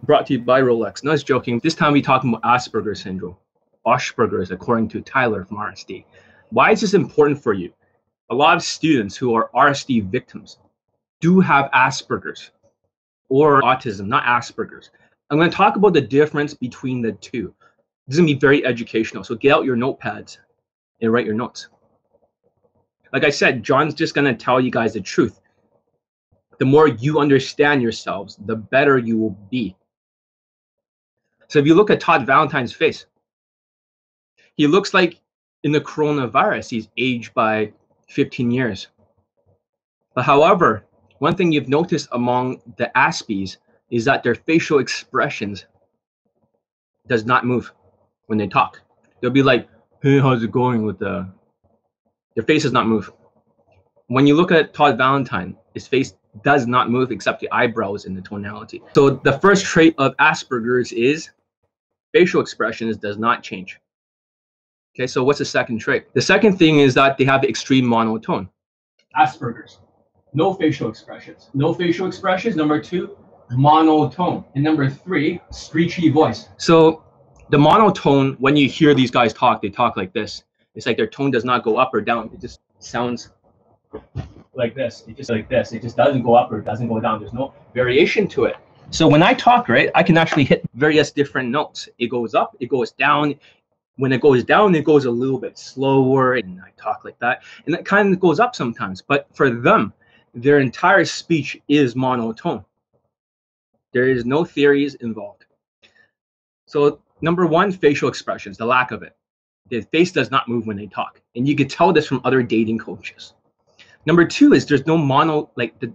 brought to you by Rolex. No, I was joking. This time we're talking about Asperger syndrome. Aspergers, according to Tyler from RSD. Why is this important for you? A lot of students who are RSD victims do have Aspergers or autism, not Aspergers. I'm going to talk about the difference between the two. This is going to be very educational. So get out your notepads and write your notes. Like I said, John's just going to tell you guys the truth. The more you understand yourselves, the better you will be. So if you look at Todd Valentine's face, he looks like in the coronavirus, he's aged by 15 years. But however, one thing you've noticed among the Aspies is that their facial expressions does not move when they talk. They'll be like, hey, how's it going with the... Their face does not move. When you look at Todd Valentine, his face does not move except the eyebrows and the tonality. So the first trait of Asperger's is facial expressions does not change. Okay, so what's the second trait? The second thing is that they have the extreme monotone. Asperger's, no facial expressions. No facial expressions. Number two, monotone. And number three, screechy voice. So the monotone, when you hear these guys talk, they talk like this. It's like their tone does not go up or down. It just sounds like this. It just like this. It just doesn't go up or doesn't go down. There's no variation to it. So when I talk, right, I can actually hit various different notes. It goes up, it goes down. When it goes down, it goes a little bit slower, and I talk like that. And it kind of goes up sometimes. But for them, their entire speech is monotone. There is no theories involved. So number one, facial expressions, the lack of it. The face does not move when they talk. And you can tell this from other dating coaches. Number two is there's no like the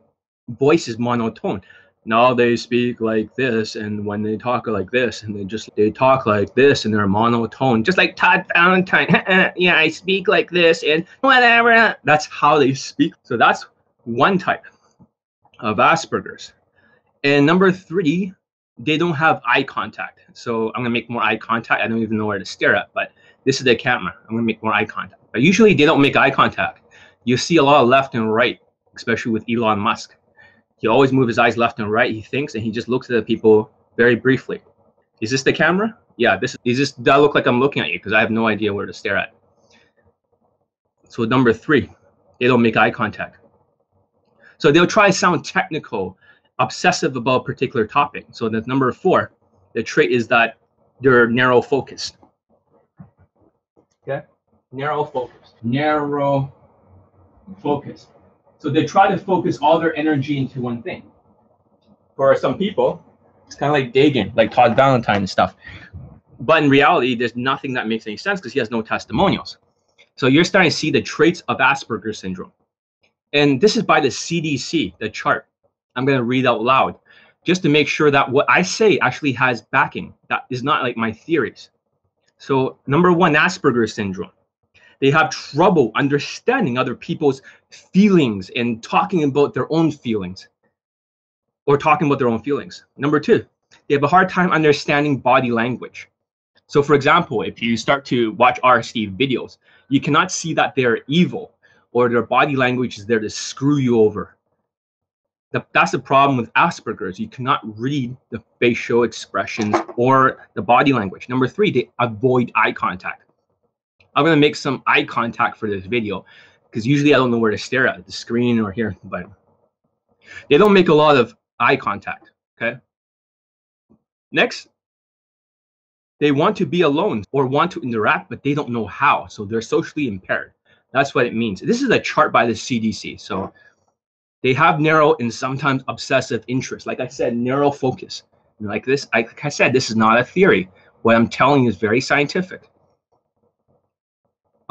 voice is monotone. Now they speak like this, and when they talk like this, and they talk like this, and they're monotone, just like Todd Valentine. Yeah, I speak like this, and whatever. That's how they speak. So that's one type of Asperger's. And number three, they don't have eye contact. So I'm gonna make more eye contact. I don't even know where to stare at, but this is the camera. I'm gonna make more eye contact. But usually they don't make eye contact. You see a lot of left and right, especially with Elon Musk. He always moves his eyes left and right, he thinks, and he just looks at the people very briefly. Is this the camera? Yeah, does that look like I'm looking at you? Because I have no idea where to stare at. So number three, they don't make eye contact. So they'll try to sound technical, obsessive about a particular topic. So that's number four. The trait is that they're narrow focused. Okay? Narrow focused. Narrow focused. So they try to focus all their energy into one thing. For some people, it's kind of like Daygame, like Todd Valentine and stuff. But in reality, there's nothing that makes any sense because he has no testimonials. So you're starting to see the traits of Asperger syndrome. And this is by the CDC, the chart. I'm going to read out loud just to make sure that what I say actually has backing. That is not like my theories. So number one, Asperger syndrome. They have trouble understanding other people's feelings and talking about their own feelings or talking about their own feelings. Number two, they have a hard time understanding body language. So for example, if you start to watch RSD videos, you cannot see that they're evil or their body language is there to screw you over. That's the problem with Asperger's. You cannot read the facial expressions or the body language. Number three, they avoid eye contact. I'm going to make some eye contact for this video because usually I don't know where to stare at the screen or here, but they don't make a lot of eye contact. Okay. Next, they want to be alone or want to interact, but they don't know how. So they're socially impaired. That's what it means. This is a chart by the CDC. So they have narrow and sometimes obsessive interests. Like I said, narrow focus. Like this, like I said, this is not a theory. What I'm telling you is very scientific.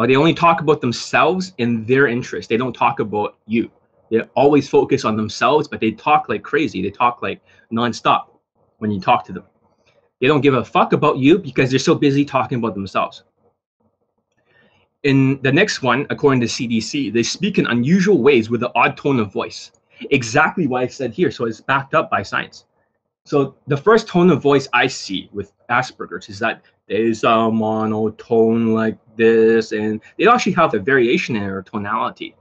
They only talk about themselves and their interests. They don't talk about you. They always focus on themselves, but they talk like crazy. They talk like nonstop when you talk to them. They don't give a fuck about you because they're so busy talking about themselves. In the next one, according to CDC, they speak in unusual ways with an odd tone of voice. Exactly what I said here, so it's backed up by science. So the first tone of voice I see with Asperger's is that there's a monotone like this, and they actually have a variation in their tonality.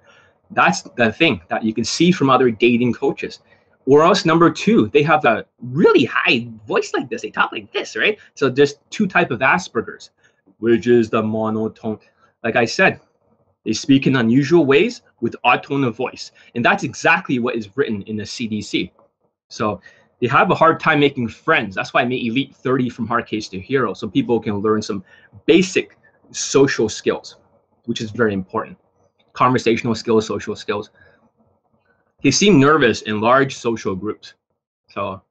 That's the thing that you can see from other dating coaches. Or else number two, they have a really high voice like this. They talk like this, right? So there's two types of Aspergers, which is the monotone. Like I said, they speak in unusual ways with odd tone of voice. And that's exactly what is written in the CDC. So they have a hard time making friends. That's why I made Elite 30 from hard case to hero, so people can learn some basic social skills, which is very important. Conversational skills, social skills. They seem nervous in large social groups. So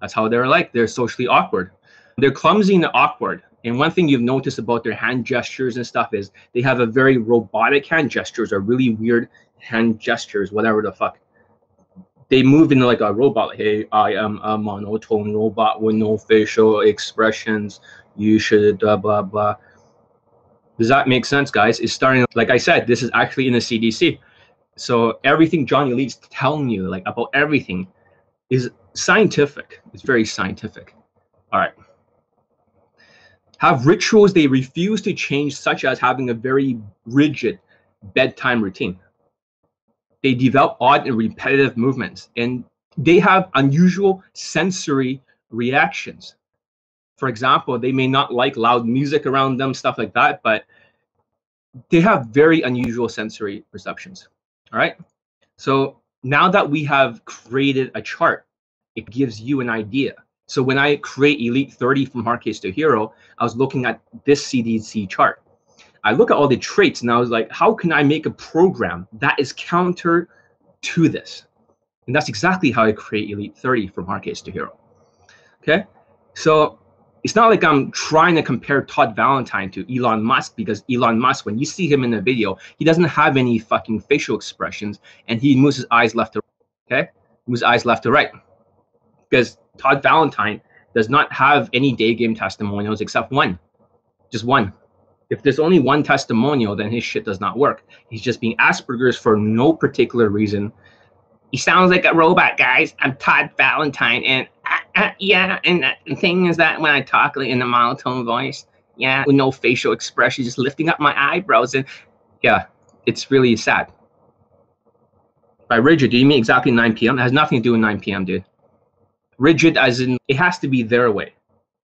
that's how they're like. They're socially awkward. They're clumsy and awkward. And one thing you've noticed about their hand gestures and stuff is they have a very robotic hand gestures or really weird hand gestures, whatever the fuck. They move in like a robot. Like, hey, I am a monotone robot with no facial expressions. You should blah, blah, blah. Does that make sense, guys? It's starting, like I said, this is actually in the CDC. So everything John Elite's telling you, like about everything, is scientific. It's very scientific. All right. Have rituals they refuse to change, such as having a very rigid bedtime routine. They develop odd and repetitive movements, and they have unusual sensory reactions. For example, they may not like loud music around them, stuff like that, but they have very unusual sensory perceptions. All right. So now that we have created a chart, it gives you an idea. So when I create Elite 30 from hard case to hero, I was looking at this CDC chart. I look at all the traits and I was like, how can I make a program that is counter to this? And that's exactly how I create Elite 30 from hard case to hero. Okay. So it's not like I'm trying to compare Todd Valentine to Elon Musk, because Elon Musk, when you see him in the video, he doesn't have any fucking facial expressions and he moves his eyes left to right. Okay. Moves eyes left to right. Because Todd Valentine does not have any Daygame testimonials except one. Just one. If there's only one testimonial, then his shit does not work. He's just being Asperger's for no particular reason. He sounds like a robot, guys. I'm Todd Valentine, and yeah, and the thing is that when I talk like in a monotone voice, yeah, with no facial expression, just lifting up my eyebrows, and yeah, it's really sad. By rigid, do you mean exactly 9 p.m.? It has nothing to do with 9 p.m., dude. Rigid as in, it has to be their way.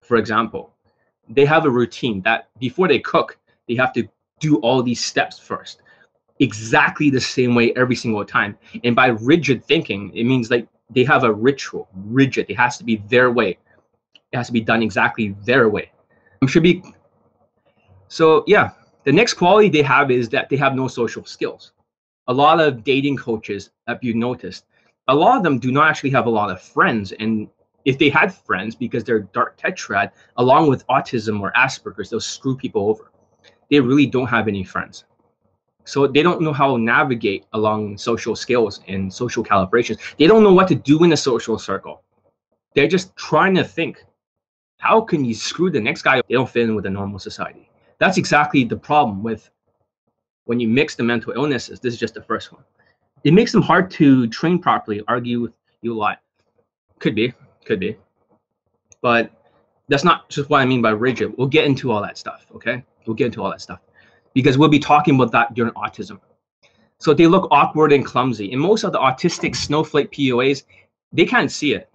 For example, they have a routine that before they cook, they have to do all these steps first, exactly the same way every single time. And by rigid thinking, it means like they have a ritual, rigid. It has to be their way. It has to be done exactly their way. It should be. So yeah, the next quality they have is that they have no social skills. A lot of dating coaches, if you noticed, a lot of them do not actually have a lot of friends. And if they had friends, because they're dark tetrad, along with autism or Asperger's, they'll screw people over. They really don't have any friends. So they don't know how to navigate along social skills and social calibrations. They don't know what to do in a social circle. They're just trying to think, how can you screw the next guy? They don't fit in with a normal society. That's exactly the problem with when you mix the mental illnesses. This is just the first one. It makes them hard to train properly, argue with you a lot. Could be. But that's not just what I mean by rigid. We'll get into all that stuff, okay? We'll get into all that stuff because we'll be talking about that during autism. So they look awkward and clumsy. And most of the autistic snowflake POAs, they can't see it.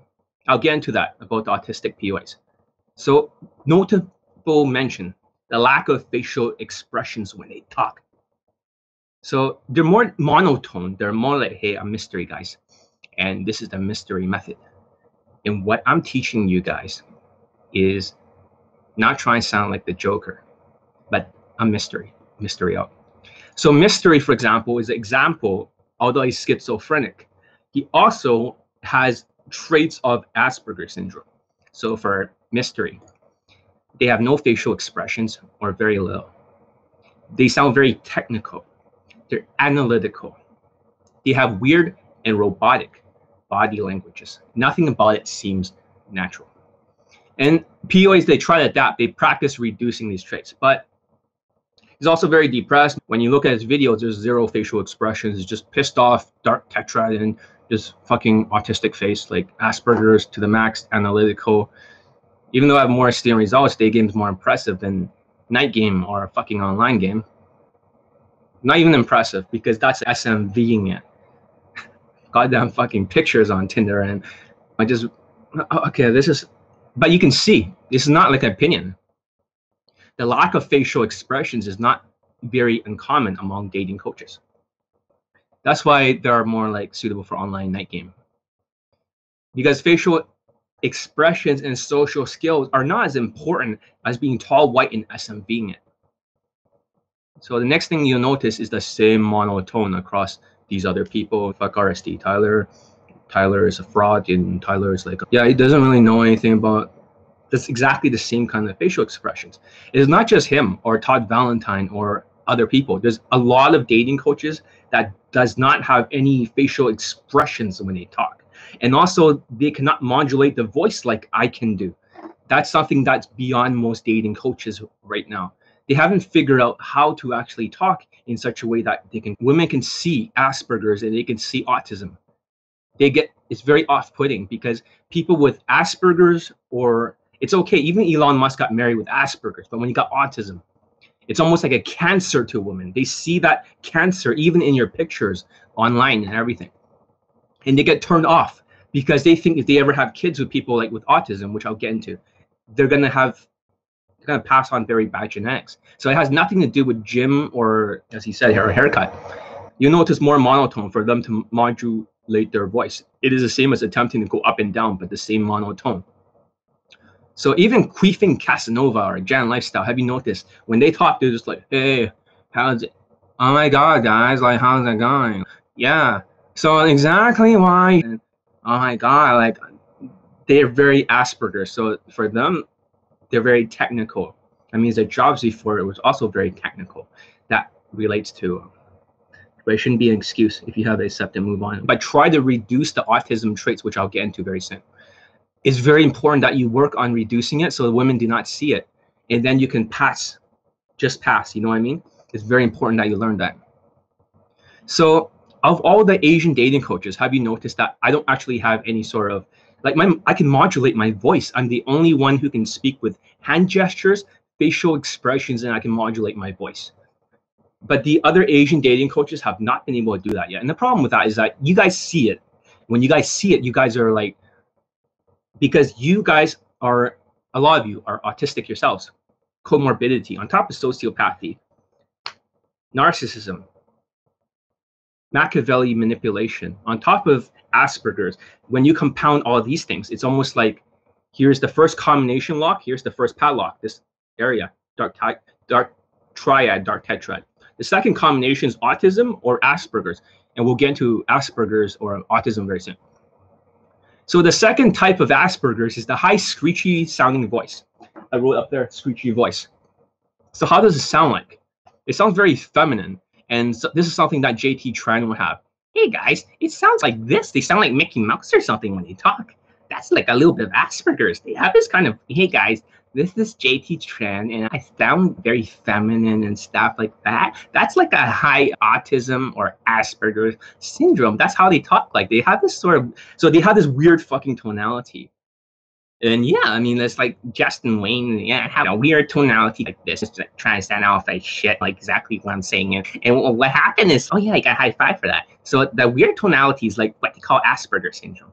I'll get into that about the autistic POAs. So notable mention, the lack of facial expressions when they talk. So they're more monotone. They're more like, hey, I'm mystery, guys. And this is the mystery method. And what I'm teaching you guys is not trying to sound like the Joker, but a mystery out. So mystery, for example, is an example, although he's schizophrenic, he also has traits of Asperger syndrome. So for mystery, they have no facial expressions or very little. They sound very technical. They're analytical. They have weird and robotic body languages. Nothing about it seems natural. And POAs, they try to adapt. They practice reducing these traits. But he's also very depressed. When you look at his videos, there's zero facial expressions. He's just pissed off, dark tetrad, and just fucking autistic face, like Asperger's to the max, analytical. Even though I have more esteemed results, Daygame is more impressive than Night Game or a fucking online game. Not even impressive, because that's SMVing it. goddamn fucking pictures on Tinder, and I just, okay, this is, but you can see this is not like an opinion. The lack of facial expressions is not very uncommon among dating coaches. That's why they are more like suitable for online night game, because facial expressions and social skills are not as important as being tall, white, and SMVing it. So the next thing you'll notice is the same monotone across these other people. Fuck RSD, Tyler is a fraud, and Tyler is like, yeah, he doesn't really know anything about. That's exactly the same kind of facial expressions. It is not just him or Todd Valentine or other people. There's a lot of dating coaches that does not have any facial expressions when they talk. And also they cannot modulate the voice like I can do. That's something that's beyond most dating coaches right now. They haven't figured out how to actually talk in such a way that women can see Asperger's and they can see autism. It's very off-putting because people with Asperger's, or it's okay, even Elon Musk got married with Asperger's, but when he got autism, it's almost like a cancer to women. They see that cancer even in your pictures online and everything. And they get turned off because they think if they ever have kids with people like with autism, which I'll get into, they're gonna pass on very bad genetics. So it has nothing to do with gym or, as he said, a haircut. You'll notice more monotone for them to modulate their voice. It is the same as attempting to go up and down, but the same monotone. So even Queefing Casanova or Jan Lifestyle, have you noticed when they talk, they're just like, hey, how's it? Oh my God, guys, like, how's it going? Yeah. So exactly why? Oh my God, like, they're very Asperger. So for them, they're very technical. That means their jobs before it was also very technical. That relates to, but it shouldn't be an excuse if you have accept and move on. But try to reduce the autism traits, which I'll get into very soon. It's very important that you work on reducing it so the women do not see it. And then you can just pass, you know what I mean? It's very important that you learn that. So of all the Asian dating coaches, have you noticed that I don't actually have any sort of, like I can modulate my voice. I'm the only one who can speak with hand gestures, facial expressions, and I can modulate my voice. But the other Asian dating coaches have not been able to do that yet. And the problem with that is that you guys see it. When you guys see it, you guys are like, because you guys are, a lot of you are autistic yourselves, comorbidity, on top of sociopathy, narcissism, Machiavelli manipulation, on top of Asperger's. When you compound all these things, it's almost like, here's the first combination lock, here's the first padlock, this area, dark triad, dark tetrad. The second combination is autism or Asperger's, and we'll get into Asperger's or autism very soon. So the second type of Asperger's is the high screechy sounding voice. I wrote up there, screechy voice. So how does it sound like? It sounds very feminine. And so this is something that JT Tran will have. Hey guys, it sounds like this. They sound like Mickey Mouse or something when they talk. That's like a little bit of Asperger's. They have this kind of, hey guys, this is JT Tran and I sound very feminine and stuff like that. That's like a high autism or Asperger's syndrome. That's how they talk. Like they have this sort of, so they have this weird fucking tonality. And yeah, I mean, it's like Justin Wayne, yeah, have a weird tonality like this, just like trying to stand off like shit, like exactly what I'm saying. And what happened is, oh yeah, I got a high five for that. So the weird tonality is like what they call Asperger syndrome.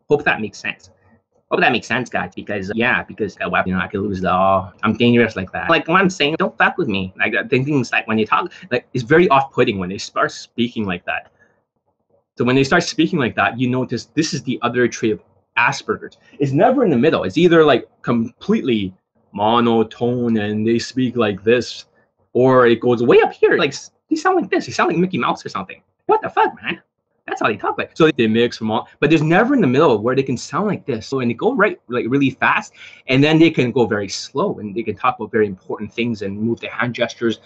Hope that makes sense. Hope that makes sense, guys, because I could lose it all. I'm dangerous like that. Like what I'm saying, don't fuck with me. Like things like when you talk, like it's very off-putting when they start speaking like that. So when they start speaking like that, you notice this is the other trait of Asperger's. It's never in the middle. It's either like completely monotone and they speak like this, or it goes way up here. Like they sound like this. They sound like Mickey Mouse or something. What the fuck, man? That's how they talk like. So they mix from all, but there's never in the middle where they can sound like this. So and they go right, like really fast, and then they can go very slow and they can talk about very important things and move their hand gestures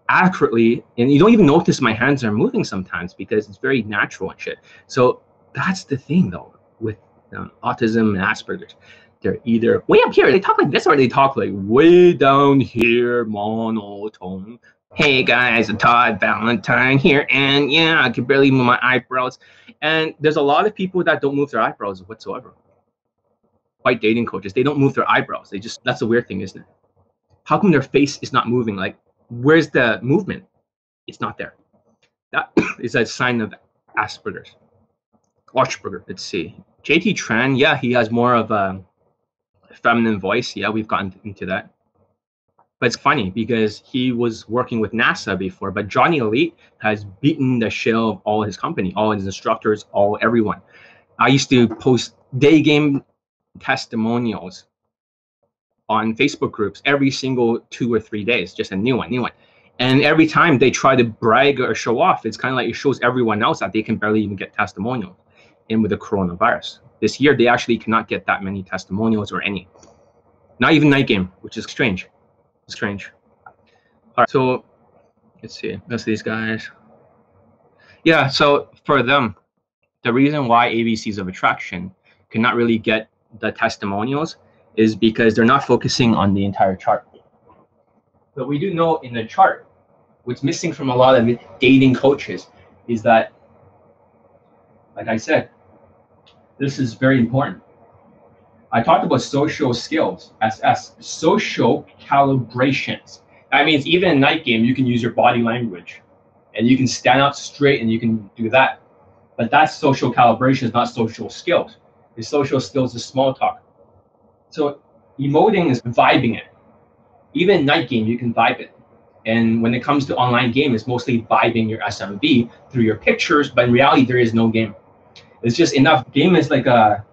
accurately. And you don't even notice my hands are moving sometimes because it's very natural and shit. So that's the thing though with autism and Asperger's. They're either way up here, they talk like this, or they talk like way down here, monotone. Hey guys, Todd Valentine here, and yeah, I can barely move my eyebrows. And there's a lot of people that don't move their eyebrows whatsoever. White dating coaches, they don't move their eyebrows. They just, that's a weird thing, isn't it? How come their face is not moving? Like, where's the movement? It's not there. That is a sign of Asperger's. Asperger. Let's see. JT Tran, yeah, he has more of a feminine voice. Yeah, we've gotten into that. But it's funny because he was working with NASA before, but Johnny Elite has beaten the shell of all his company, all his instructors, everyone. I used to post Daygame testimonials on Facebook groups every single 2 or 3 days, just a new one. And every time they try to brag or show off, it's kind of like it shows everyone else that they can barely even get testimonials. And with the coronavirus, this year they actually cannot get that many testimonials or any. Not even Night Game, which is strange. Strange. All right, so let's see. That's these guys. Yeah, so for them, the reason why ABCs of attraction cannot really get the testimonials is because they're not focusing on the entire chart. But we do know in the chart, what's missing from a lot of dating coaches is that, like I said, this is very important. I talked about social skills, SS, social calibrations. That means even in Night Game, you can use your body language and you can stand up straight and you can do that. But that's social calibration, not social skills. The social skills is small talk. So emoting is vibing it. Even in Night Game, you can vibe it. And when it comes to online game, it's mostly vibing your SMV through your pictures, but in reality, there is no game. It's just enough. Game is like a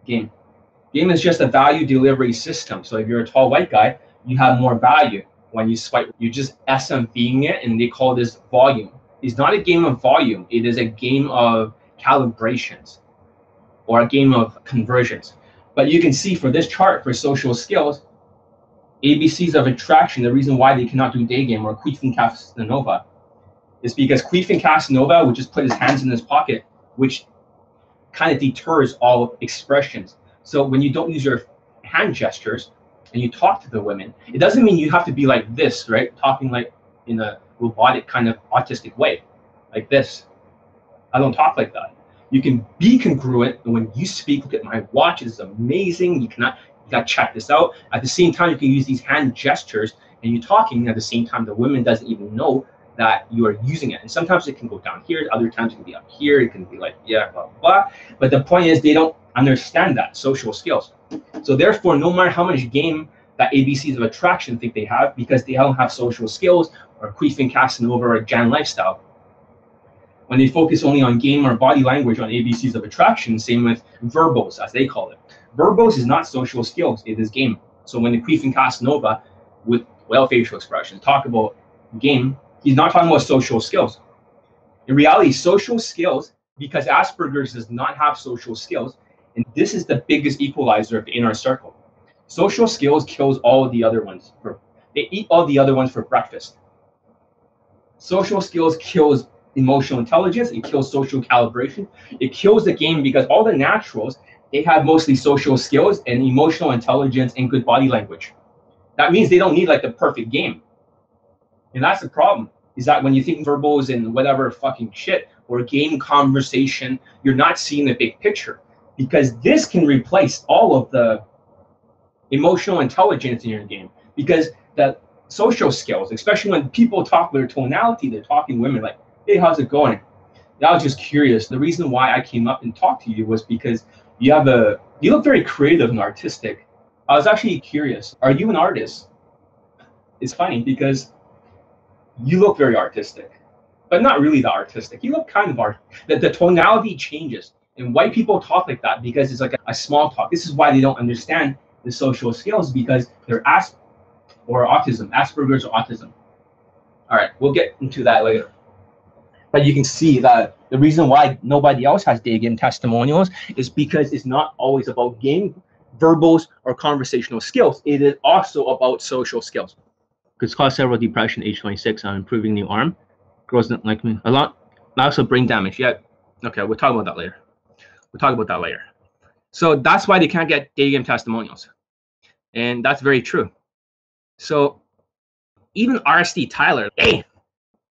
game. Game is just a value delivery system. So if you're a tall white guy, you have more value when you swipe. You're just SMVing it, and they call this volume. It's not a game of volume. It is a game of calibrations or a game of conversions. But you can see for this chart, for social skills, ABCs of attraction, the reason why they cannot do day game or Queef and Casanova is because Queef and Casanova would just put his hands in his pocket, which kind of deters all expressions. So when you don't use your hand gestures and you talk to the women, it doesn't mean you have to be like this, right? Talking like in a robotic kind of autistic way, like this. I don't talk like that. You can be congruent, and when you speak, look at my watch, it's amazing. You gotta check this out. At the same time, you can use these hand gestures, and you're talking at the same time. The woman doesn't even know that you are using it. And sometimes it can go down here, other times it can be up here, it can be like, yeah, blah, blah, blah. But the point is they don't understand that social skills. So therefore, no matter how much game that ABCs of attraction think they have, because they don't have social skills or Queef and Casanova or Jan lifestyle, when they focus only on game or body language on ABCs of attraction, same with verbose, as they call it. Verbose is not social skills, it is game. So when the Queef and Casanova with well facial expressions talk about game, he's not talking about social skills. In reality, social skills, because Asperger's does not have social skills, and this is the biggest equalizer of the inner circle. Social skills kills all of the other ones. They eat all the other ones for breakfast. Social skills kills emotional intelligence, it kills social calibration, it kills the game because all the naturals, they have mostly social skills and emotional intelligence and good body language. That means they don't need like the perfect game. And that's the problem, is that when you think verbals and whatever fucking shit or game conversation, you're not seeing the big picture, because this can replace all of the emotional intelligence in your game. Because the social skills, especially when people talk their tonality, they're talking women like, hey, how's it going? And I was just curious. The reason why I came up and talked to you was because you look very creative and artistic. I was actually curious. Are you an artist? It's funny because you look very artistic, but not really that artistic. You look kind of art. The tonality changes, and white people talk like that because it's like a small talk. This is why they don't understand the social skills, because they're autism, Aspergers or autism. All right, we'll get into that later. But you can see that the reason why nobody else has Daygame testimonials is because it's not always about game, verbals, or conversational skills. It is also about social skills. It's caused several depression, age 26. I'm improving new arm. Girls don't like me a lot. Also brain damage. Yeah. Okay, we'll talk about that later. So that's why they can't get Daygame testimonials. And that's very true. So even RSD Tyler, hey,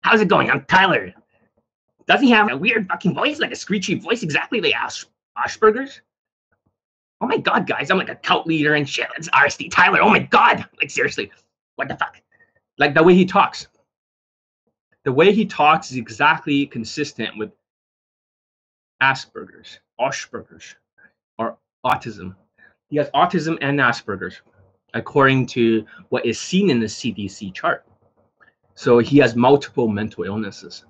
how's it going? I'm Tyler. Doesn't he have a weird fucking voice, like a screechy voice, exactly like Aspergers? Oh my God, guys, I'm like a cult leader and shit. It's RSD Tyler. Oh my God. Like, seriously, what the fuck? Like the way he talks. The way he talks is exactly consistent with Aspergers, Aspergers, or autism. He has autism and Asperger's, according to what is seen in the CDC chart. So he has multiple mental illnesses.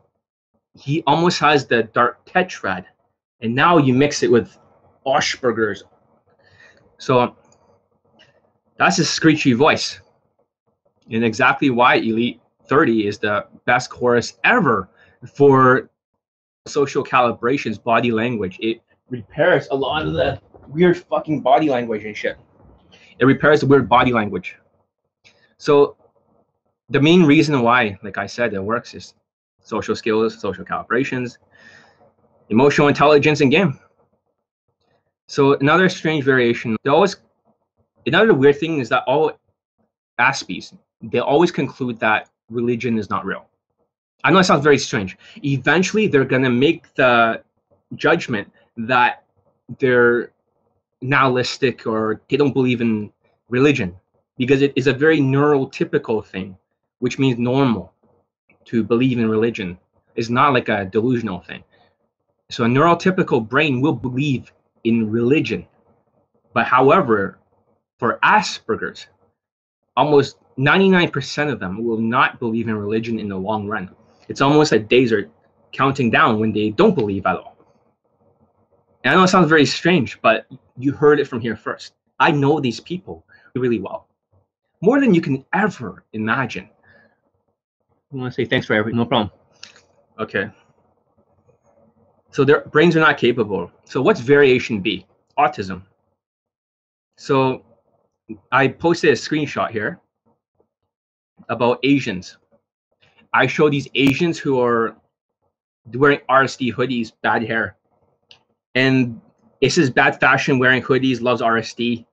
He almost has the dark tetrad, and now you mix it with Asperger's. So that's his screechy voice, and exactly why Elite 30 is the best course ever for social calibrations, body language. It repairs a lot of the weird fucking body language and shit. It repairs the weird body language. So the main reason why, like I said, it works is social skills, social calibrations, emotional intelligence, and game. So another strange variation, another weird thing is that all Aspies, they always conclude that religion is not real. I know it sounds very strange. Eventually, they're going to make the judgment that they're nihilistic or they don't believe in religion, because it is a very neurotypical thing, which means normal to believe in religion. It's not like a delusional thing. So a neurotypical brain will believe in religion. But however, for Asperger's, almost 99% of them will not believe in religion in the long run. It's almost like days are counting down when they don't believe at all. And I know it sounds very strange, but you heard it from here first. I know these people really well, more than you can ever imagine. I want to say thanks for everything. No problem. Okay. So their brains are not capable. So what's variation B? Autism. So I posted a screenshot here about Asians. I show these Asians who are wearing RSD hoodies, bad hair. And it says bad fashion, wearing hoodies, loves RSD.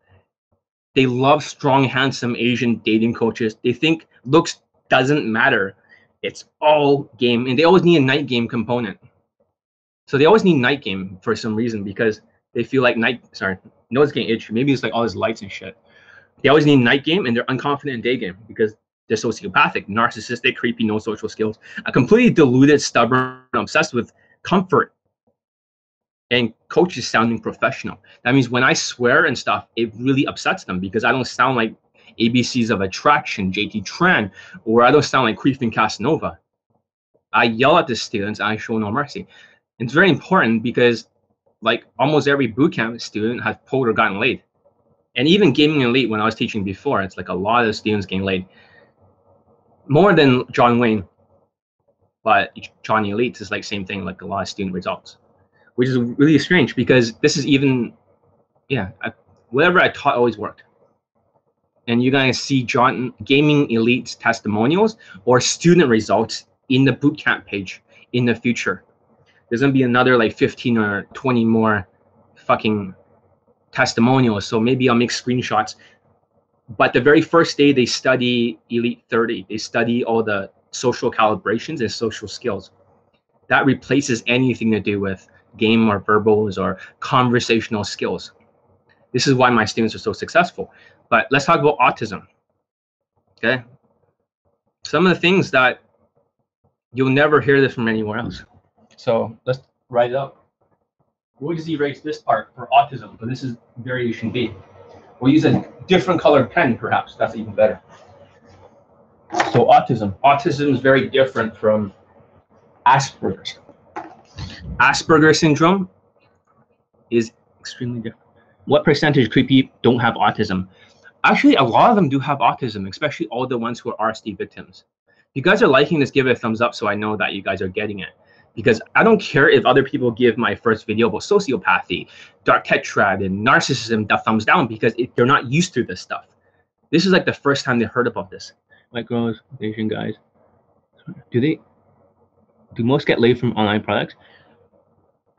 They love strong, handsome Asian dating coaches. They think looks doesn't matter. It's all game. And they always need a night game component. So they always need night game for some reason, because they feel like no, it's getting itchy. Maybe it's like all these lights and shit. They always need night game, and they're unconfident in day game because they're sociopathic, narcissistic, creepy, no social skills, a completely deluded, stubborn, obsessed with comfort, and coaches sounding professional. That means when I swear and stuff, it really upsets them because I don't sound like ABCs of Attraction, JT Tran, or I don't sound like Creeping Casanova. I yell at the students, I show no mercy. And it's very important because like almost every bootcamp student has pulled or gotten laid. And even Gaming Elite, when I was teaching before, it's like a lot of students getting laid. More than John Wayne, but Johnny Elite is like same thing, like a lot of student results, which is really strange because this is even, whatever I taught always worked. And you're gonna see Gaming Elite's testimonials or student results in the bootcamp page in the future. There's gonna be another like 15 or 20 more fucking testimonials. So maybe I'll make screenshots. But the very first day they study Elite 30, they study all the social calibrations and social skills. That replaces anything to do with game or verbals or conversational skills. This is why my students are so successful. But let's talk about autism. Okay. Some of the things that you'll never hear this from anywhere else. So let's write it up. We'll just erase this part for autism, but this is variation B. We'll use a different colored pen, perhaps. That's even better. So autism. Autism is very different from Asperger's. Asperger syndrome is extremely different. What percentage of people don't have autism? Actually, a lot of them do have autism, especially all the ones who are RSD victims. If you guys are liking this, give it a thumbs up so I know that you guys are getting it. Because I don't care if other people give my first video about sociopathy, dark tetrad, and narcissism the thumbs down because they're not used to this stuff. This is like the first time they heard about this. Like girls, Asian guys, do most get laid from online products?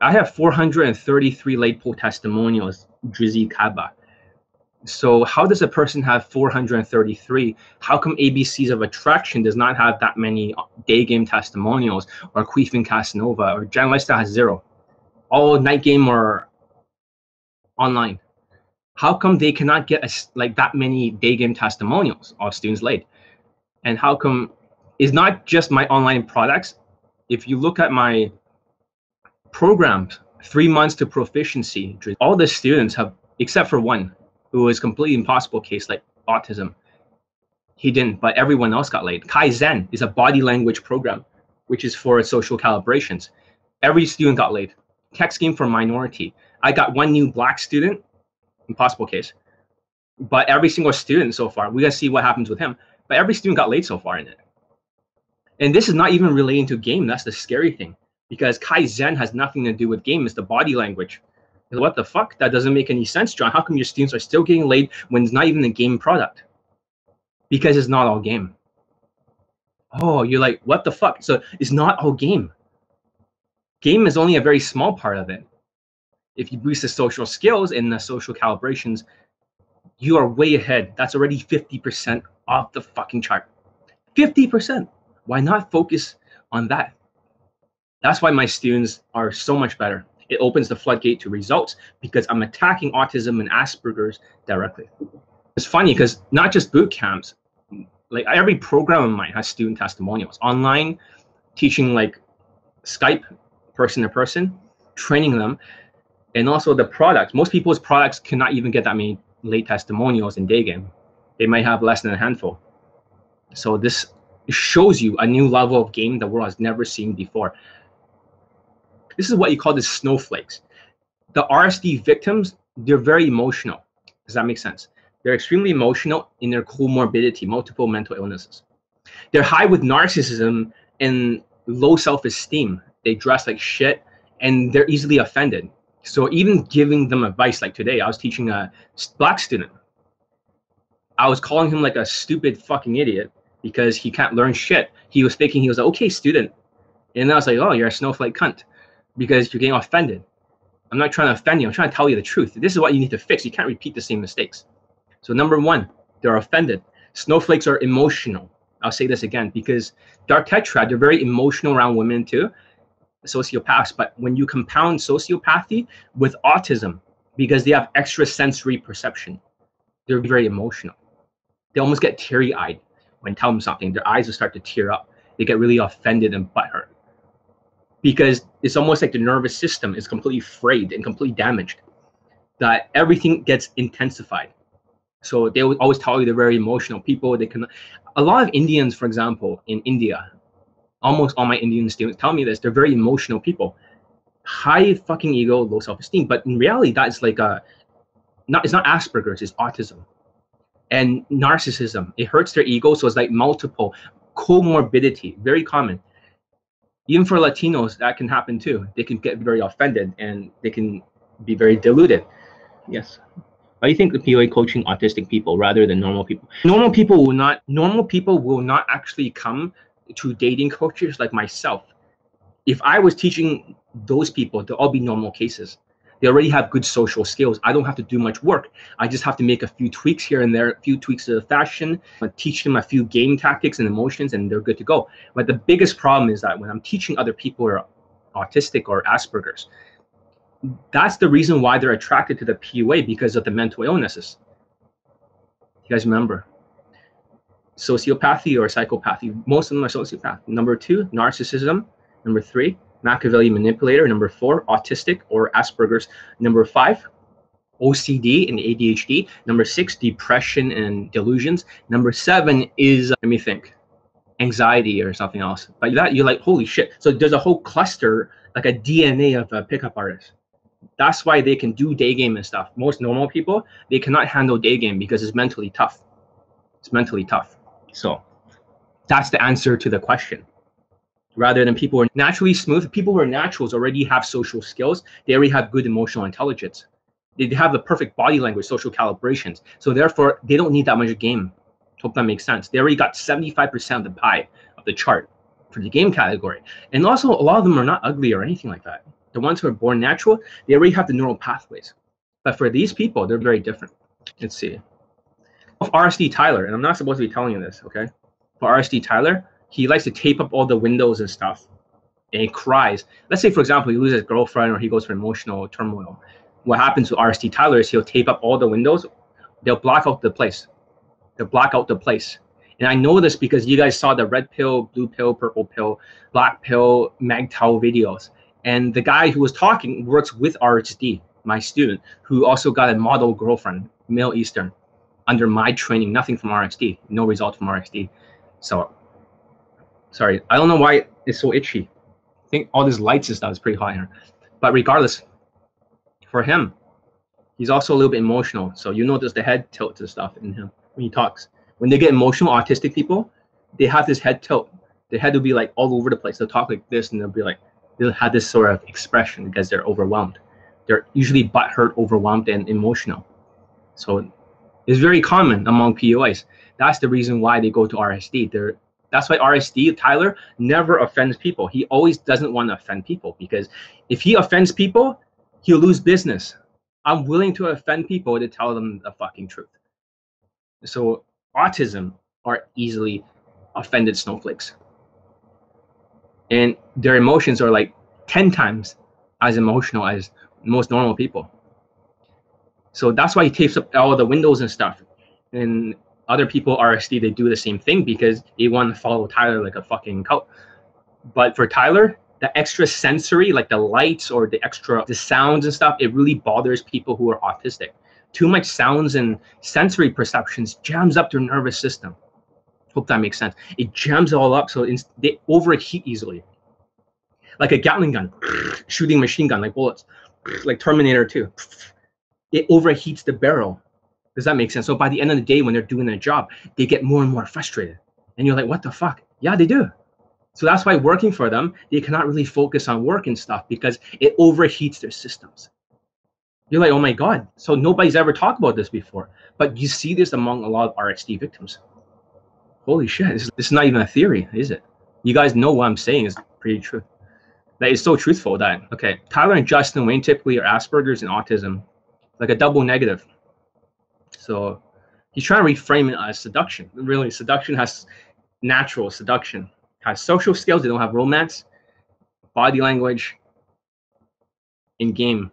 I have 433 laid pool testimonials, Drizzy Kaba. So how does a person have 433? How come ABCs of Attraction does not have that many day game testimonials, or Queefing Casanova, or Jan Lifestyle has 0? All night game or online. How come they cannot get like that many day game testimonials of students laid? And how come it's not just my online products? If you look at my programs, 3 months to proficiency. All the students have, except for one, who was completely impossible case like autism. He didn't, but everyone else got laid. Kaizen is a body language program, which is for social calibrations. Every student got laid. Tech scheme for minority. I got one new black student, impossible case. But every single student so far, we gotta see what happens with him. But every student got laid so far in it. And this is not even relating to game. That's the scary thing. Because Kaizen has nothing to do with game. It's the body language. What the fuck? That doesn't make any sense, John. How come your students are still getting laid when it's not even a game product? Because it's not all game. Oh, you're like, what the fuck? So it's not all game. Game is only a very small part of it. If you boost the social skills and the social calibrations, you are way ahead. That's already 50% off the fucking chart. 50%. Why not focus on that? That's why my students are so much better. It opens the floodgate to results because I'm attacking autism and Aspergers directly. It's funny because not just boot camps, like every program of mine has student testimonials. Online, teaching like Skype, person to person, training them, and also the products. Most people's products cannot even get that many late testimonials in Daygame. They might have less than a handful. So this shows you a new level of game the world has never seen before. This is what you call the snowflakes. The RSD victims, they're very emotional. Does that make sense? They're extremely emotional in their comorbidity, multiple mental illnesses. They're high with narcissism and low self-esteem. They dress like shit and they're easily offended. So even giving them advice, like today, I was teaching a black student. I was calling him like a stupid fucking idiot because he can't learn shit. He was thinking he was an okay student. And I was like, oh, you're a snowflake cunt because you're getting offended. I'm not trying to offend you. I'm trying to tell you the truth. This is what you need to fix. You can't repeat the same mistakes. So number one, they're offended. Snowflakes are emotional. I'll say this again because dark tetrad, they're very emotional around women too, sociopaths. But when you compound sociopathy with autism, because they have extrasensory perception, they're very emotional. They almost get teary-eyed when tell them something. Their eyes will start to tear up. They get really offended and butthurt because it's almost like the nervous system is completely frayed and completely damaged, that everything gets intensified. So they would always tell you they're very emotional people. They can, a lot of Indians, for example, in India, almost all my Indian students tell me this, they're very emotional people. High fucking ego, low self-esteem. But in reality, that's like it's not Asperger's, it's autism. And narcissism, it hurts their ego. So it's like multiple comorbidity, very common. Even for Latinos, that can happen too. They can get very offended and they can be very deluded. Yes. Why do you think the POA coaching autistic people rather than normal people? Normal people will not actually come to dating coaches like myself. If I was teaching those people, they'll all be normal cases. They already have good social skills. I don't have to do much work. I just have to make a few tweaks here and there, a few tweaks of the fashion, teach them a few game tactics and emotions, and they're good to go. But the biggest problem is that when I'm teaching other people who are autistic or Asperger's, that's the reason why they're attracted to the PUA, because of the mental illnesses. You guys remember? Sociopathy or psychopathy, most of them are sociopath. Number two, narcissism. Number three, Machiavelli manipulator. Number four, autistic or Asperger's. Number five, OCD and ADHD. Number six, depression and delusions. Number seven is, let me think, anxiety or something else. Like that, you're like, holy shit. So there's a whole cluster, like a DNA of a pickup artist. That's why they can do Daygame and stuff. Most normal people, they cannot handle Daygame because it's mentally tough. It's mentally tough. So that's the answer to the question. Rather than people who are naturally smooth, people who are naturals already have social skills. They already have good emotional intelligence. They have the perfect body language, social calibrations. So therefore, they don't need that much game. Hope that makes sense. They already got 75% of the pie of the chart for the game category. And also, a lot of them are not ugly or anything like that. The ones who are born natural, they already have the neural pathways. But for these people, they're very different. Let's see. Of RSD Tyler, and I'm not supposed to be telling you this, okay? For RSD Tyler, he likes to tape up all the windows and stuff, and he cries. Let's say, for example, he loses his girlfriend or he goes for emotional turmoil. What happens to RSD Tyler is he'll tape up all the windows. They'll block out the place. They'll block out the place. And I know this because you guys saw the red pill, blue pill, purple pill, black pill, MGTOW videos. And the guy who was talking works with RHD, my student, who also got a model girlfriend, Middle Eastern, under my training. Nothing from RxD, no result from RxD. So, sorry, I don't know why it's so itchy. I think all these lights and stuff is pretty hot here. But regardless, for him, he's also a little bit emotional. So you notice the head tilt and stuff in him when he talks. When they get emotional, autistic people, they have this head tilt. Their head will be like all over the place. They'll talk like this, and they'll be like, they'll have this sort of expression because they're overwhelmed. They're usually butthurt, overwhelmed, and emotional. So it's very common among POIs. That's the reason why they go to RSD. That's why RSD, Tyler, never offends people. He always doesn't want to offend people, because if he offends people, he'll lose business. I'm willing to offend people to tell them the fucking truth. So autism are easily offended snowflakes. And their emotions are like 10 times as emotional as most normal people. So that's why he tapes up all the windows and stuff. And other people, RSD, they do the same thing because they want to follow Tyler like a fucking cult. But for Tyler, the extra sensory, like the lights or the sounds and stuff, it really bothers people who are autistic. Too much sounds and sensory perceptions jams up their nervous system. Hope that makes sense. It jams it all up, so they overheat easily. Like a Gatling gun, shooting machine gun, like bullets, like Terminator 2. It overheats the barrel. Does that make sense? So by the end of the day, when they're doing their job, they get more and more frustrated. And you're like, what the fuck? Yeah, they do. So that's why working for them, they cannot really focus on work and stuff because it overheats their systems. You're like, oh my God. So nobody's ever talked about this before. But you see this among a lot of RxD victims. Holy shit, this is not even a theory, is it? You guys know what I'm saying is pretty true. That is so truthful that, okay, Tyler and Justin Wayne typically are Asperger's and autism, like a double negative. So he's trying to reframe it as seduction. Really, seduction has natural seduction, has social skills, they don't have romance, body language, in-game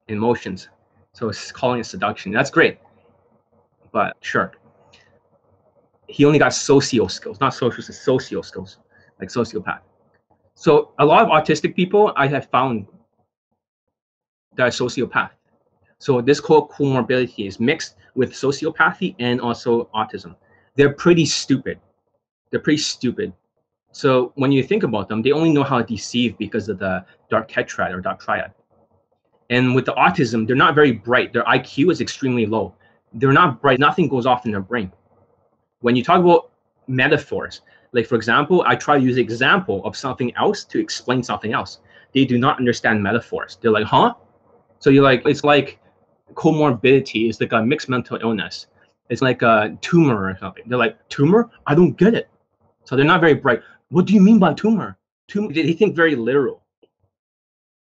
emotions. So it's calling it seduction. That's great. But sure. He only got socio skills, not social, socio skills, like sociopath. So a lot of autistic people I have found that are sociopath. So this comorbidity is mixed with sociopathy and also autism. They're pretty stupid. They're pretty stupid. So when you think about them, they only know how to deceive because of the dark tetrad or dark triad. And with the autism, they're not very bright. Their IQ is extremely low. They're not bright. Nothing goes off in their brain. When you talk about metaphors, like for example, I try to use an example of something else to explain something else. They do not understand metaphors. They're like, huh? So you're like, it's like comorbidity is like a mixed mental illness. It's like a tumor or something. They're like, tumor? I don't get it. So they're not very bright. What do you mean by tumor? They think very literal.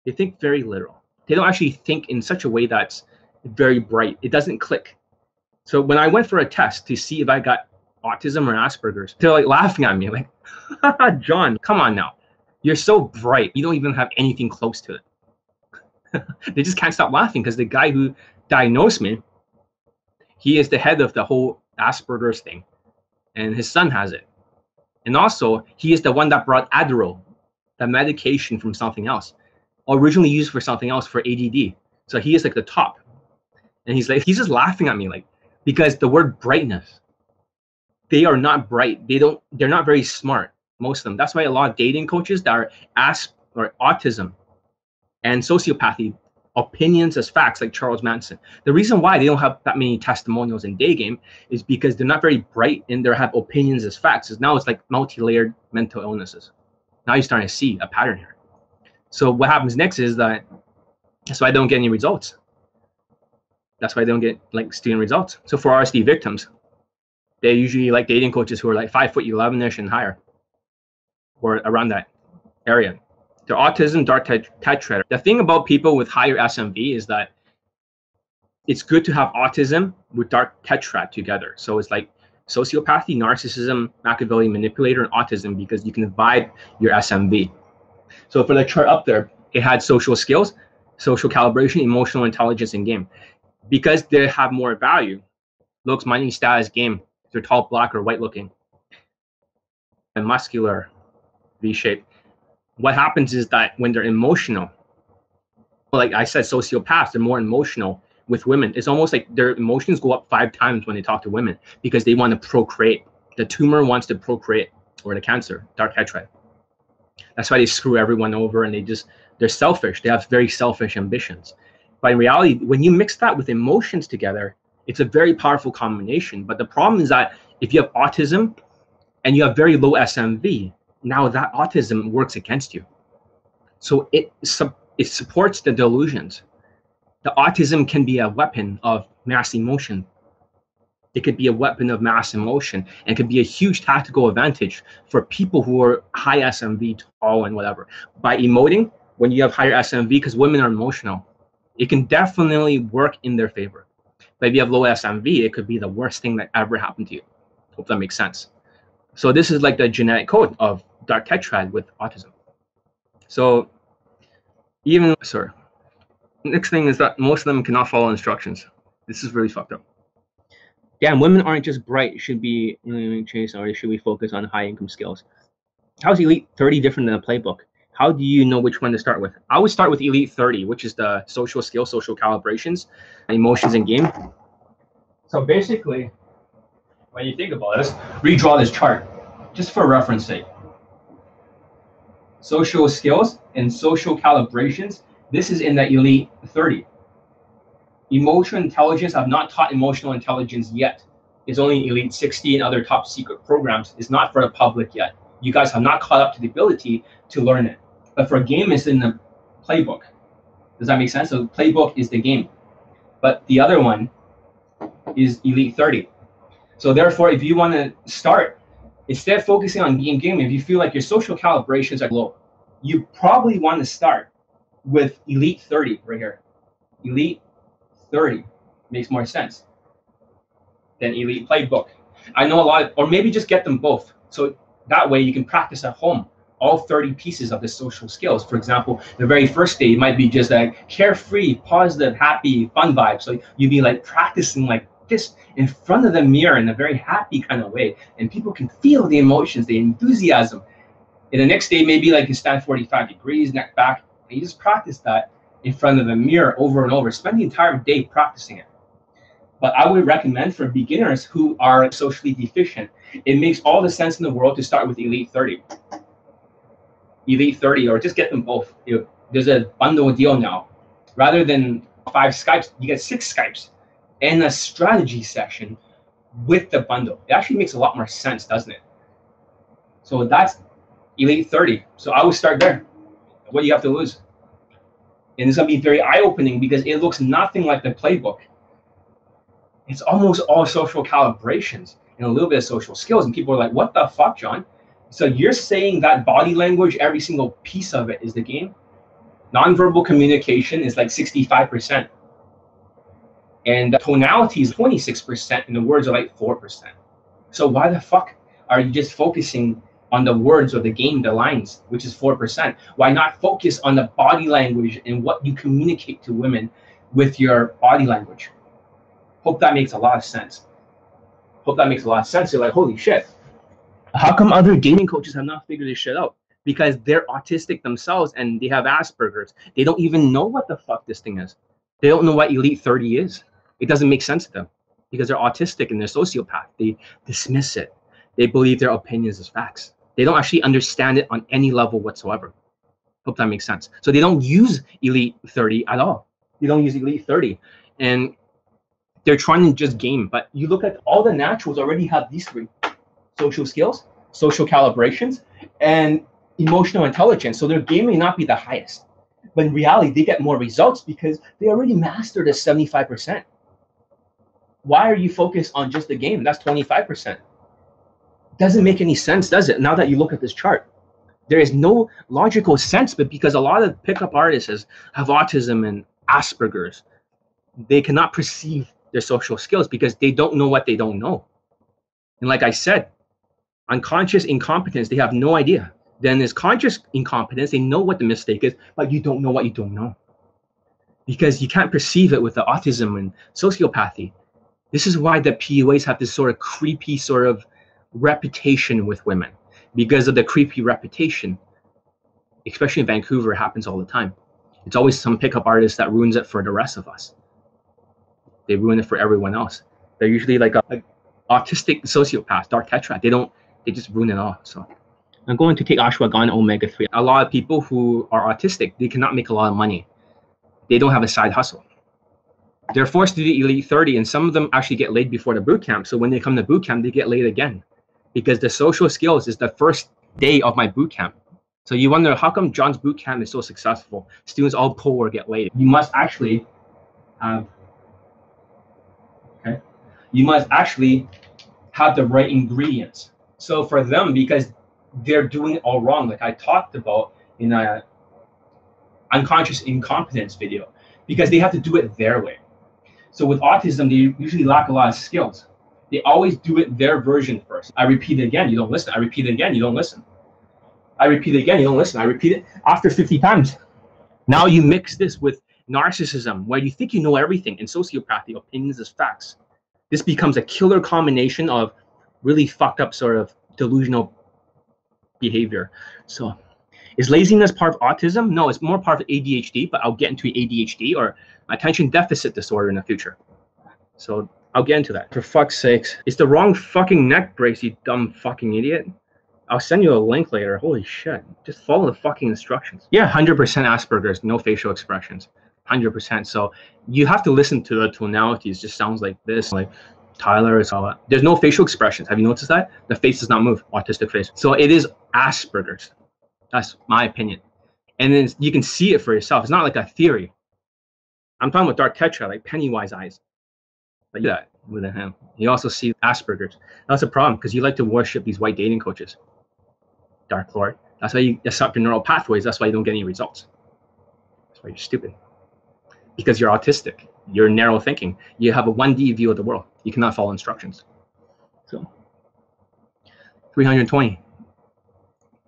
They think very literal. They don't actually think in such a way that's very bright. It doesn't click. So when I went for a test to see if I got autism or Asperger's, they're like laughing at me, like, John, come on now. You're so bright. You don't even have anything close to it. They just can't stop laughing because the guy who diagnosed me, he is the head of the whole Asperger's thing, and his son has it. And also, he is the one that brought Adderall, the medication from something else, originally used for something else for ADD. So he is like the top. And he's just laughing at me, like, because the word brightness, they are not bright. They're not very smart, most of them. That's why a lot of dating coaches that are autism and sociopathy, opinions as facts, like Charles Manson. The reason why they don't have that many testimonials in Daygame is because they're not very bright and they have opinions as facts. Now it's like multi-layered mental illnesses. Now you're starting to see a pattern here. So what happens next is that's why I don't get any results. That's why they don't get like student results. So for RSD victims, they usually like dating coaches who are like 5'11" and higher, or around that area. Their autism, dark tetrad. The thing about people with higher SMV is that it's good to have autism with dark tetrad together. So it's like sociopathy, narcissism, Machiavelli manipulator, and autism, because you can divide your SMV. So for the chart up there, it had social skills, social calibration, emotional intelligence, and game. Because they have more value, looks, money, status, game. They're tall, black, or white looking, and muscular, V-shape, what happens is that when they're emotional, like I said, sociopaths, they're more emotional with women. It's almost like their emotions go up 5 times when they talk to women because they want to procreate. The tumor wants to procreate, or the cancer, dark tetrad. That's why they screw everyone over, and they're selfish. They have very selfish ambitions. But in reality, when you mix that with emotions together, it's a very powerful combination. But the problem is that if you have autism and you have very low SMV, now that autism works against you. So it supports the delusions. The autism can be a weapon of mass emotion. It could be a weapon of mass emotion, and could be a huge tactical advantage for people who are high SMV, tall, and whatever. By emoting, when you have higher SMV, because women are emotional, it can definitely work in their favor. But if you have low SMV, it could be the worst thing that ever happened to you. Hope that makes sense. So this is like the genetic code of dark tetrad with autism. So next thing is that most of them cannot follow instructions. This is really fucked up. Damn, women aren't just bright. Should be chased, or should we focus on high income skills? How's Elite 30 different than a playbook? How do you know which one to start with? I would start with Elite 30, which is the social skills, social calibrations, emotions, and game. So basically, when you think about this, redraw this chart, just for reference sake. Social skills and social calibrations, this is in the Elite 30. Emotional intelligence, I've not taught emotional intelligence yet. It's only Elite 60 and other top secret programs. It's not for the public yet. You guys have not caught up to the ability to learn it. But for game, it's in the playbook. Does that make sense? So playbook is the game. But the other one is Elite 30. So therefore, if you want to start, instead of focusing on game, if you feel like your social calibrations are low, you probably want to start with Elite 30 right here. Elite 30 makes more sense than Elite Playbook. I know a lot, or maybe just get them both. So that way you can practice at home all 30 pieces of the social skills. For example, the very first day, it might be just like carefree, positive, happy, fun vibes. So you'd be like practicing like this in front of the mirror in a very happy kind of way. And people can feel the emotions, the enthusiasm. And the next day, maybe like you stand 45 degrees, neck back, and you just practice that in front of the mirror over and over. Spend the entire day practicing it. But I would recommend for beginners who are socially deficient, it makes all the sense in the world to start with Elite 30. Elite 30, or just get them both. There's a bundle deal now. Rather than 5 Skypes, you get 6 Skypes and a strategy session with the bundle. It actually makes a lot more sense, doesn't it? So that's Elite 30. So I would start there. What do you have to lose? And it's going to be very eye-opening because it looks nothing like the playbook. It's almost all social calibrations and a little bit of social skills. And people are like, what the fuck, John? So you're saying that body language, every single piece of it is the game? Nonverbal communication is like 65%. And tonality is 26%, and the words are like 4%. So why the fuck are you just focusing on the words or the game, the lines, which is 4%? Why not focus on the body language and what you communicate to women with your body language? Hope that makes a lot of sense. Hope that makes a lot of sense. You're like, holy shit. How come other dating coaches have not figured this shit out? Because they're autistic themselves and they have Aspergers. They don't even know what the fuck this thing is. They don't know what Elite 30 is. It doesn't make sense to them because they're autistic and they're sociopath. They dismiss it. They believe their opinions as facts. They don't actually understand it on any level whatsoever. Hope that makes sense. So they don't use Elite 30 at all. They don't use Elite 30. And they're trying to just game. But you look at all the naturals already have these 3. Social skills, social calibrations, and emotional intelligence. So their game may not be the highest. But in reality, they get more results because they already mastered a 75%. Why are you focused on just the game? That's 25%. Doesn't make any sense, does it? Now that you look at this chart, there is no logical sense, but because a lot of pickup artists have autism and Aspergers, they cannot perceive their social skills because they don't know what they don't know. And like I said, unconscious incompetence, they have no idea. Then there's conscious incompetence, they know what the mistake is, but you don't know what you don't know. Because you can't perceive it with the autism and sociopathy. This is why the PUAs have this sort of creepy sort of reputation with women. Because of the creepy reputation, especially in Vancouver, it happens all the time. It's always some pickup artist that ruins it for the rest of us. They ruin it for everyone else. They're usually like a autistic sociopath, dark tetrad. They just ruin it all. So I'm going to take ashwagandha omega-3. A lot of people who are autistic, they cannot make a lot of money. They don't have a side hustle. They're forced to do Elite 30, and some of them actually get laid before the boot camp. So when they come to boot camp, they get laid again, because the social skills is the first day of my boot camp. So you wonder, how come John's boot camp is so successful? Students all pull or get laid. You must actually have, okay? You must actually have the right ingredients. So for them, because they're doing it all wrong, like I talked about in a unconscious incompetence video, because they have to do it their way. So with autism, they usually lack a lot of skills. They always do it their version first. I repeat it again, you don't listen. I repeat it again, you don't listen. I repeat it again, you don't listen. I repeat it after 50 times. Now you mix this with narcissism, where you think you know everything, and sociopathy, opinions as facts. This becomes a killer combination of really fucked up sort of delusional behavior. So is laziness part of autism? No, it's more part of ADHD, but I'll get into ADHD or attention deficit disorder in the future. So I'll get into that. For fuck's sakes, it's the wrong fucking neck brace, you dumb fucking idiot. I'll send you a link later. Holy shit. Just follow the fucking instructions. Yeah, 100% Asperger's, no facial expressions. 100%. So you have to listen to the tonalities. Just sounds like this, like Tyler is all that. There's no facial expressions. Have you noticed that? The face does not move, autistic face. So it is Asperger's. That's my opinion. And then you can see it for yourself. It's not like a theory. I'm talking about dark tetra, like Pennywise eyes. Like that with him. You also see Asperger's. That's a problem, because you like to worship these white dating coaches. Dark Lord. That's why you disrupt your neural pathways. That's why you don't get any results. That's why you're stupid. Because you're autistic. You're narrow thinking. You have a 1D view of the world. You cannot follow instructions. So 320.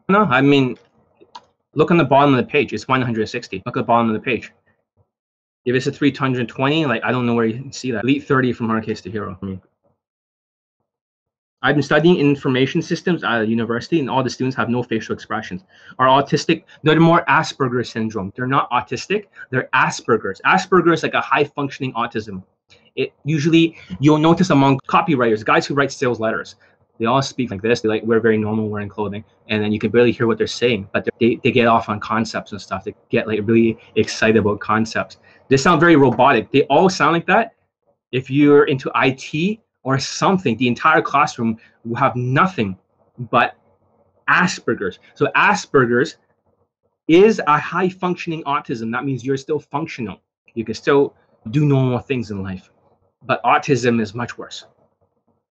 No, I mean, look on the bottom of the page. It's 160. Look at the bottom of the page. If it's a 320, like, I don't know where you can see that. Elite 30 from hard case to hero. I mean, I've been studying information systems at a university, and all the students have no facial expressions. Are autistic? They're more Asperger syndrome. They're not autistic. They're Aspergers. Asperger is like a high-functioning autism. It usually, you'll notice among copywriters, guys who write sales letters, they all speak like this. They like wear very normal wearing clothing, and then you can barely hear what they're saying, but they get off on concepts and stuff. They get like really excited about concepts. They sound very robotic. They all sound like that. If you're into IT or something, the entire classroom will have nothing but Asperger's. So Asperger's is a high functioning autism. That means you're still functional. You can still do normal things in life, but autism is much worse.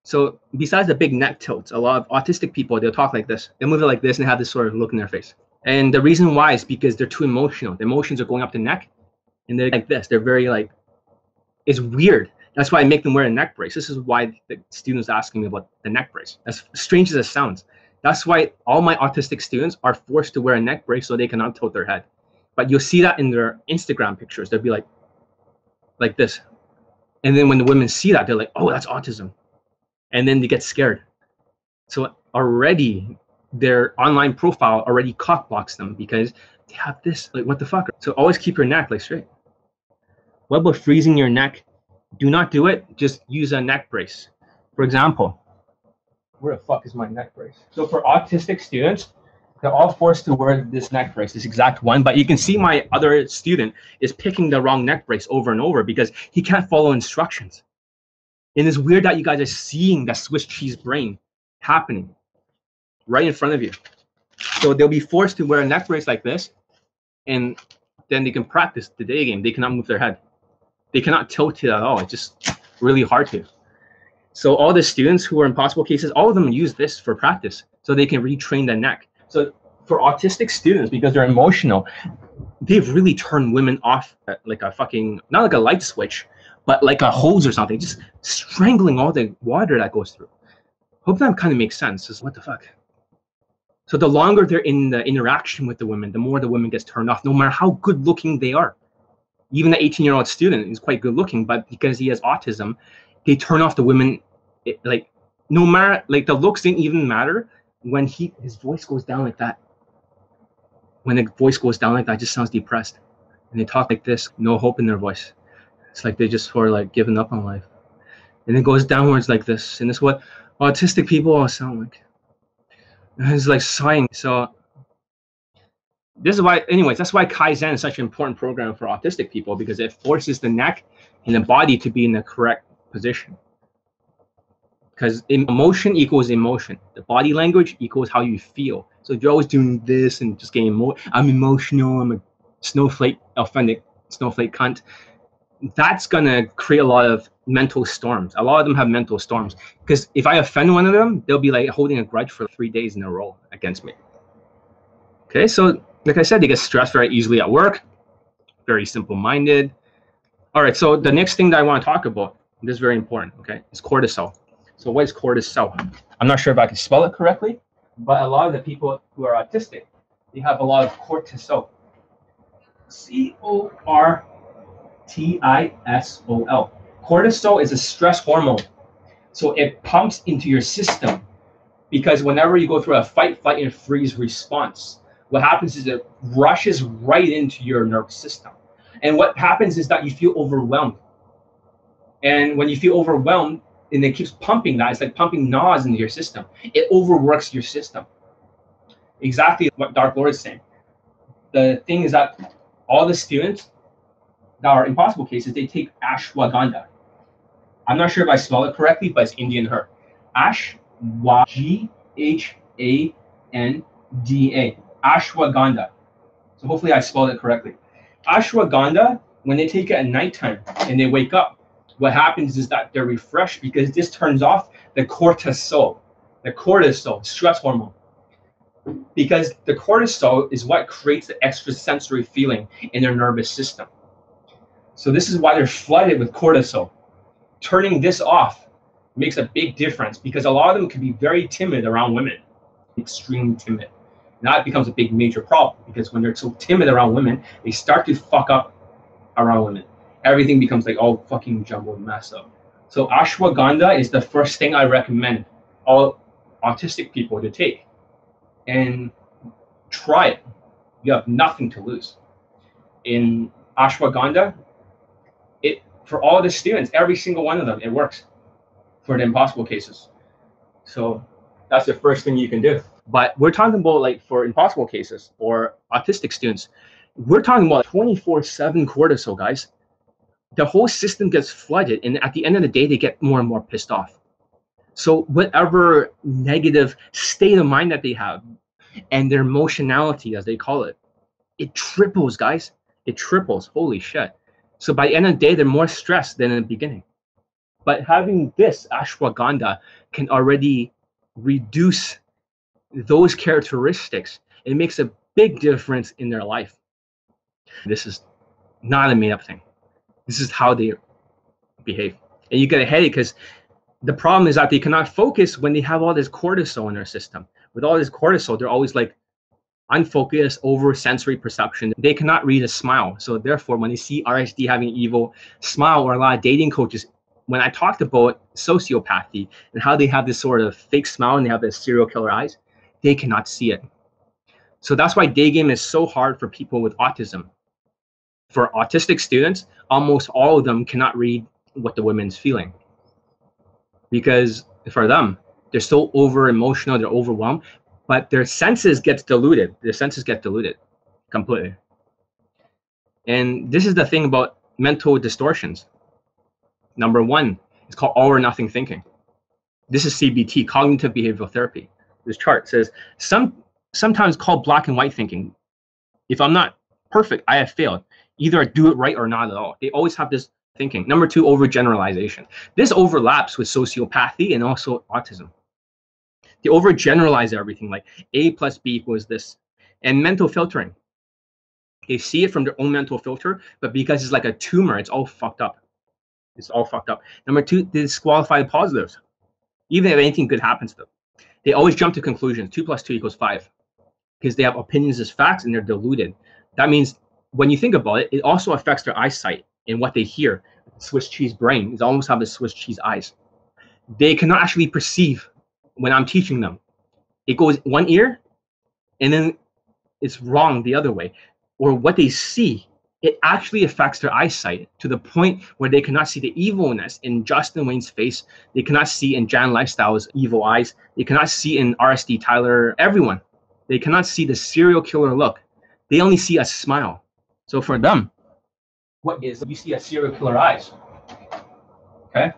So besides the big neck tilts, a lot of autistic people, they'll talk like this. They move it like this and have this sort of look in their face. And the reason why is because they're too emotional. The emotions are going up the neck, and they're like this. They're very like, it's weird. That's why I make them wear a neck brace. This is why the students asking me about the neck brace. As strange as it sounds. That's why all my autistic students are forced to wear a neck brace so they cannot tilt their head. But you'll see that in their Instagram pictures. They'll be like this. And then when the women see that, they're like, oh, that's autism. And then they get scared. So already their online profile already cock blocks them because they have this, like, what the fuck? So always keep your neck like straight. What about freezing your neck? Do not do it. Just use a neck brace. For example, where the fuck is my neck brace? So for autistic students, they're all forced to wear this neck brace, this exact one. But you can see my other student is picking the wrong neck brace over and over because he can't follow instructions. And it's weird that you guys are seeing that Swiss cheese brain happening right in front of you. So they'll be forced to wear a neck brace like this, and then they can practice the day game. They cannot move their head. They cannot tilt it at all. It's just really hard to. So all the students who are in possible cases, all of them use this for practice so they can retrain the neck. So for autistic students, because they're emotional, they've really turned women off like a fucking, not like a light switch, but like a hose or something, just strangling all the water that goes through. Hope that kind of makes sense. Just what the fuck? So the longer they're in the interaction with the women, the more the women gets turned off, no matter how good looking they are. Even the 18-year-old student is quite good looking, but because he has autism, they turn off the women. Like, no matter, like, the looks didn't even matter when his voice goes down like that. when the voice goes down like that, it just sounds depressed. And they talk like this, no hope in their voice. It's like they just sort of like given up on life. And it goes downwards like this. And it's what autistic people all sound like. And it's like sighing. So this is why, anyways, that's why Kaizen is such an important program for autistic people, because it forces the neck and the body to be in the correct position. Because emotion equals emotion. The body language equals how you feel. So if you're always doing this and just getting I'm emotional, I'm a snowflake, offended snowflake cunt, that's going to create a lot of mental storms. A lot of them have mental storms. Because if I offend one of them, they'll be like holding a grudge for 3 days in a row against me. Okay, so like I said, they get stressed very easily at work, very simple-minded. All right, so the next thing that I want to talk about, this is very important, okay, is cortisol. So what is cortisol? I'm not sure if I can spell it correctly, but a lot of the people who are autistic, they have a lot of cortisol. C-O-R-T-I-S-O-L. Cortisol is a stress hormone. So it pumps into your system, because whenever you go through a fight, flight, and freeze response, what happens is it rushes right into your nervous system. And what happens is that you feel overwhelmed. And when you feel overwhelmed, and it keeps pumping that, it's like pumping NOS into your system. It overworks your system. Exactly what Dark Lord is saying. The thing is that all the students that are impossible cases, they take ashwagandha. I'm not sure if I spell it correctly, but it's Indian herb. Ashwagandha. Ashwagandha. So hopefully I spelled it correctly. Ashwagandha, when they take it at nighttime and they wake up, what happens is that they're refreshed, because this turns off the cortisol, stress hormone. Because the cortisol is what creates the extrasensory feeling in their nervous system. So this is why they're flooded with cortisol. Turning this off makes a big difference, because a lot of them can be very timid around women, extremely timid. And that becomes a big major problem, because when they're so timid around women, they start to fuck up around women. Everything becomes like all fucking jumbled mess up. So ashwagandha is the first thing I recommend all autistic people to take. And try it. You have nothing to lose. In ashwagandha, for all the students, every single one of them, it works for the impossible cases. So that's the first thing you can do. But we're talking about, like, for impossible cases or autistic students, we're talking about 24/7 cortisol, guys. The whole system gets flooded, and at the end of the day, they get more and more pissed off. So whatever negative state of mind that they have, and their emotionality, as they call it, it triples, guys. It triples. Holy shit. So by the end of the day, they're more stressed than in the beginning. But having this ashwagandha can already reduce those characteristics. It makes a big difference in their life. This is not a made-up thing. This is how they behave. And you get a headache, because the problem is that they cannot focus when they have all this cortisol in their system. With all this cortisol, they're always like unfocused, over sensory perception. They cannot read a smile. So therefore, when they see RSD having an evil smile, or a lot of dating coaches, when I talked about sociopathy and how they have this sort of fake smile and they have this serial killer eyes, they cannot see it. So that's why Daygame is so hard for people with autism. For autistic students, almost all of them cannot read what the woman's feeling, because for them, they're so over emotional, they're overwhelmed, but their senses get diluted. Their senses get diluted completely. And this is the thing about mental distortions. Number one, it's called all or nothing thinking. This is CBT, cognitive behavioral therapy. This chart says sometimes called black and white thinking. If I'm not perfect, I have failed. Either I do it right or not at all. They always have this thinking. Number two, overgeneralization. This overlaps with sociopathy and also autism. They overgeneralize everything, like A plus B equals this. And mental filtering. They see it from their own mental filter, but because it's like a tumor, it's all fucked up. It's all fucked up. Number two, they disqualify positives, even if anything good happens to them. They always jump to conclusions. 2 + 2 = 5, because they have opinions as facts and they're deluded. That means when you think about it, it also affects their eyesight and what they hear. Swiss cheese brain is almost have the Swiss cheese eyes. They cannot actually perceive when I'm teaching them. It goes one ear, and then it's wrong the other way, or what they see, it actually affects their eyesight to the point where they cannot see the evilness in Justin Wayne's face. They cannot see in Jan Lifestyle's evil eyes. They cannot see in RSD Tyler, everyone. They cannot see the serial killer look. They only see a smile. So for them, what is, you see a serial killer eyes. Okay?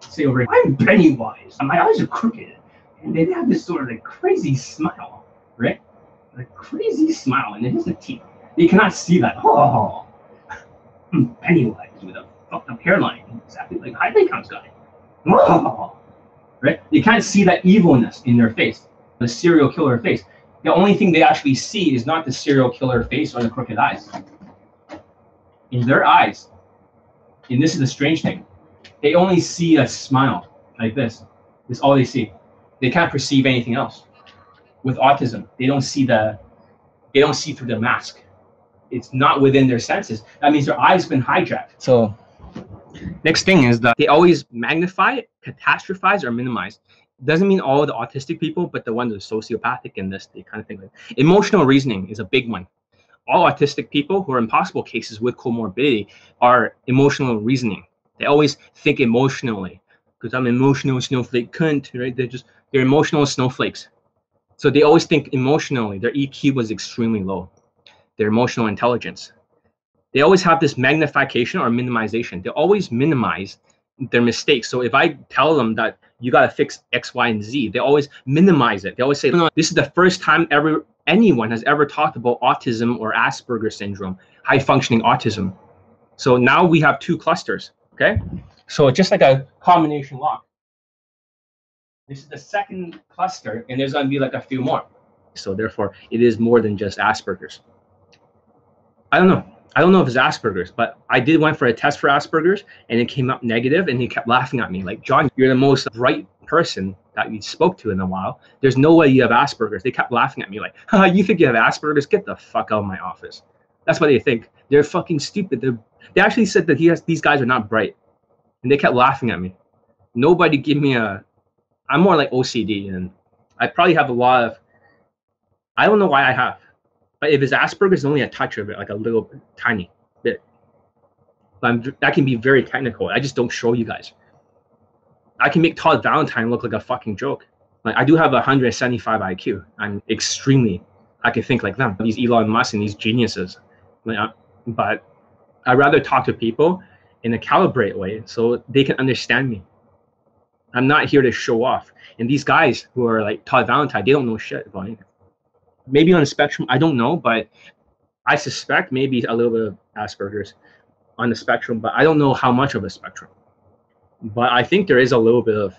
Say over here, I'm Pennywise. My eyes are crooked. And they have this sort of like crazy smile, right? A crazy smile, and it has the teeth. They cannot see that. Oh, Pennywise with a fucked up hairline, exactly like High Counts guy. Oh, right? They can't see that evilness in their face, the serial killer face. The only thing they actually see is not the serial killer face or the crooked eyes. In their eyes, and this is the strange thing, they only see a smile like this. That's all they see. They can't perceive anything else. With autism, they don't see through the mask. It's not within their senses. That means their eyes have been hijacked. So next thing is that they always magnify, catastrophize, or minimize. It doesn't mean all the autistic people, but the ones that are sociopathic in this, they kind of think like emotional reasoning is a big one. All autistic people who are impossible cases with comorbidity are emotional reasoning. They always think emotionally, because I'm an emotional snowflake cunt, right? They're emotional snowflakes. So they always think emotionally. Their EQ was extremely low. Their emotional intelligence. They always have this magnification or minimization. They always minimize their mistakes. So if I tell them that you got to fix X, Y, and Z, they always minimize it. They always say, no, this is the first time anyone has ever talked about autism or Asperger syndrome, high functioning autism. So now we have two clusters, okay? So just like a combination lock. This is the second cluster, and there's going to be like a few more. So therefore, it is more than just Asperger's. I don't know. I don't know if it's Asperger's, but I did went for a test for Asperger's, and it came up negative, and he kept laughing at me like, John, you're the most bright person that we spoke to in a while. There's no way you have Asperger's. They kept laughing at me like, you think you have Asperger's? Get the fuck out of my office. That's what they think. They're fucking stupid. They actually said that these guys are not bright, and they kept laughing at me. Nobody give me I'm more like OCD, and I probably have a lot of, I don't know why I have. But if it's Asperger's, it's only a touch of it, like a little tiny bit. But that can be very technical. I just don't show you guys. I can make Todd Valentine look like a fucking joke. Like I do have 175 IQ. I can think like them. These Elon Musk and these geniuses. But I'd rather talk to people in a calibrate way so they can understand me. I'm not here to show off. And these guys who are like Todd Valentine, they don't know shit about anything. Maybe on the spectrum, I don't know, but I suspect maybe a little bit of Asperger's on the spectrum, but I don't know how much of a spectrum. But I think there is a little bit of,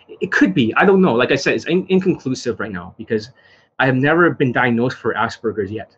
it could be, I don't know. Like I said, it's inconclusive right now because I have never been diagnosed for Asperger's yet.